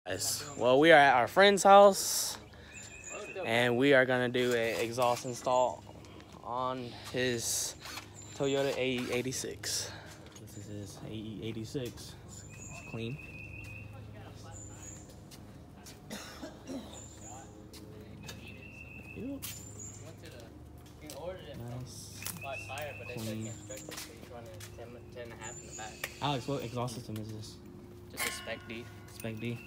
Yes. Well, we are at our friend's house, and we are gonna do an exhaust install on his Toyota GT-86. This is his GT-86. It's clean. Nice. Clean. Alex, what exhaust system is this? Just a Spec-D. Spec-D.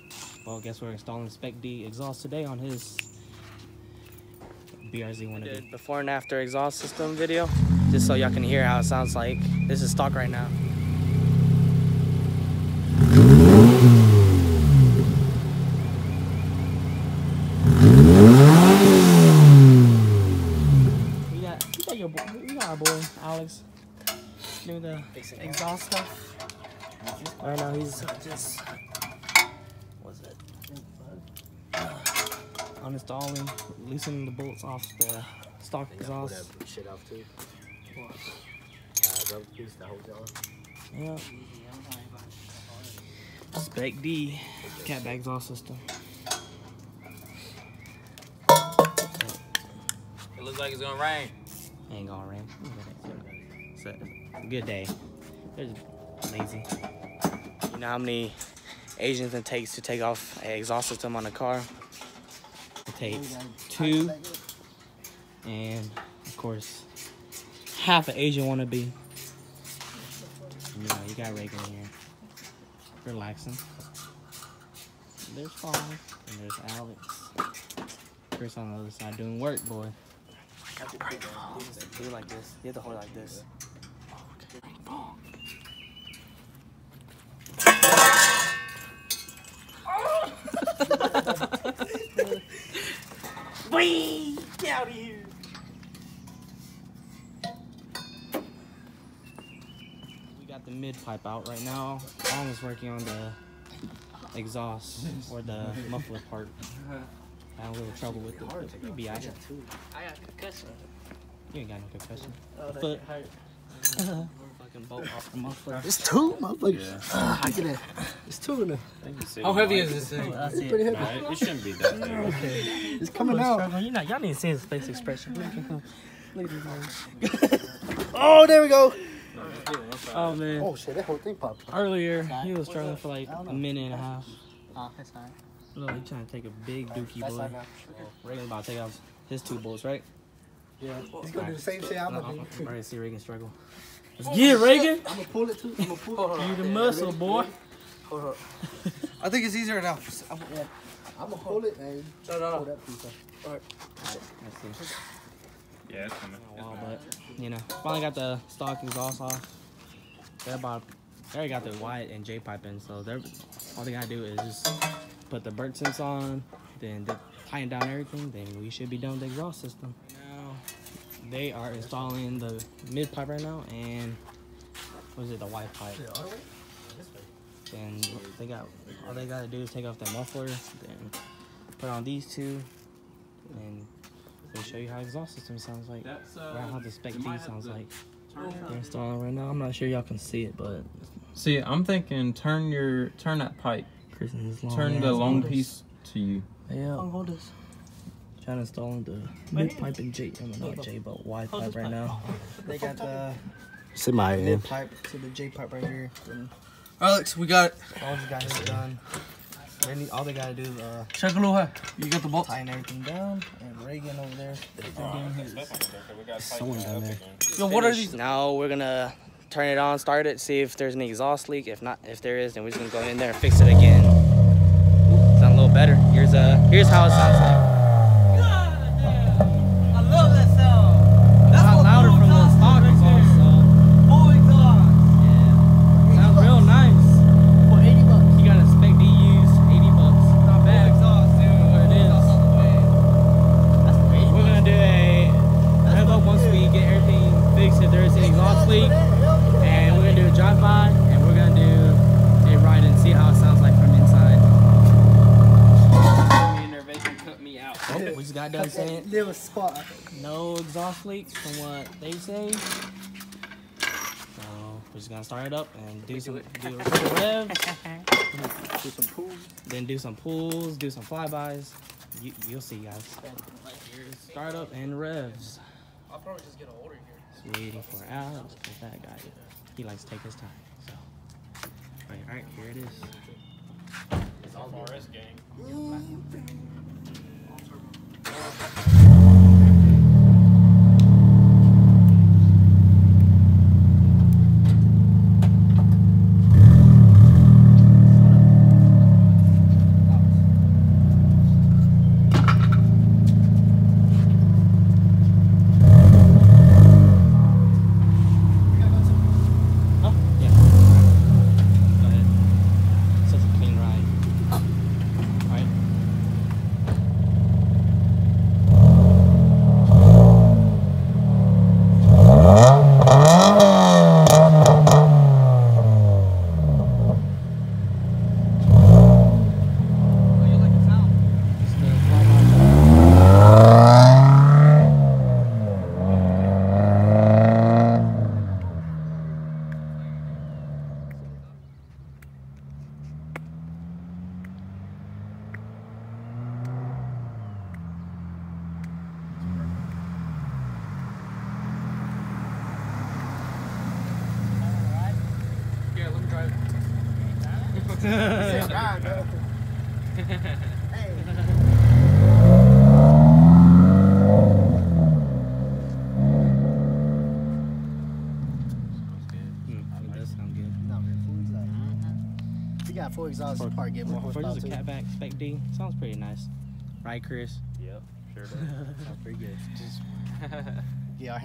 Well, guess we're installing Spec-D exhaust today on his BRZ wannabe. Before and after exhaust system video, just so y'all can hear how it sounds like. This is stock right now. You got our boy Alex doing the exhaust stuff. Right now he's just uninstalling, loosening the bolts off the stock exhaust. Shit off too. Rubber piece to hold on. Yeah. Spec-D Catback exhaust system. It looks like it's gonna rain. Ain't gonna rain. It's a good day. They're just lazy. You know how many Asians it takes to take off an exhaust system on a car? It takes 2, and of course, half an Asian wannabe. You know, you got Reagan here, relaxing. There's Paul, and there's Alex. Chris on the other side doing work, boy. Do it like this. You have to hold it like this. Wee! Get out of here! We got the mid pipe out right now. I'm almost working on the exhaust or the muffler part. I had a little trouble with it. You'll be alright. I got concussion. You ain't got no concussion. Foot hurt. Fucking bolt off the muffler. It's 2, motherfuckers. I get it. It's 2 in there. How heavy is this thing? It's pretty heavy. It shouldn't be that heavy. Okay. It's coming out. Y'all need to see his face expression. Look at his nose. Oh, there we go. Oh man. Oh shit, that whole thing popped. Earlier, he was struggling for like a minute and a half. Oh, that's fine. Look, he's trying to take a big dookie, boy. Reagan's about to take off his 2 bolts, right? Yeah. He's gonna do the same thing I'm gonna do. I'm ready to see Reagan struggle. Let's get it, Reagan. I'm gonna pull it too. I'm gonna pull it. You the muscle, boy. Hold up. I think it's easier now. I'm gonna pull it and pull that piece up. Alright. Let's see. Yeah, it's coming. Wow, but you know, finally got the stock exhaust off. They already got the Y and J pipe in, so all they gotta do is just put the burnt sense on, then tighten down everything, then we should be done with the exhaust system. Now they are installing the mid pipe right now, and what is it, the Y pipe? Then all they gotta do is take off the muffler, then put on these 2, and we'll show you how exhaust system sounds like. Or how the Spec-D sounds like. They're installing right now. I'm not sure y'all can see it, but See, I'm thinking turn that pipe. long Turn the long piece to you. Yeah. Trying to install the mid pipe and J, not J, but Y pipe right now. They got the mid pipe to the J pipe right here. Alex, we got it. All the guys are done. All they gotta do is Check a little high. You got the bolt? tighten everything down, and Reagan over there. Someone down there. Yo, what are these? Now we're gonna turn it on, start it, see if there's an exhaust leak. If there is, then we're just gonna go in there and fix it again. Sound a little better. Here's how it sounds like. I love that sound. That's Not louder from the stock exhaust, so full exhaust. yeah, sounds real nice. For $80. You got a Spec-D used, $80. Not bad. Exhaust, dude. What it is. We're gonna do a rev up once we get everything fixed. If there is an exhaust leak, and we're gonna do a drive-by, and we're gonna do a ride and see how it sounds like from inside. Oh, we just got done saying Little spot. no exhaust leaks from what they say. So we're just gonna start it up and do a couple revs. Do some pools. Then do some pulls, do some flybys. You'll see, guys. Right here, startup and revs. I'll probably just get an order here. Just waiting for Alex, because that guy, he likes to take his time. So, all right, here it is. It's all RS gang. Ride, bro. Hey. It does sound good. No, man, full exhaust. He got full exhaust. For- Probably get more For horsepower just a too. Catback Spec-D, sounds pretty nice. Right, Chris? Yep, sure does. Sounds pretty good. Yeah, our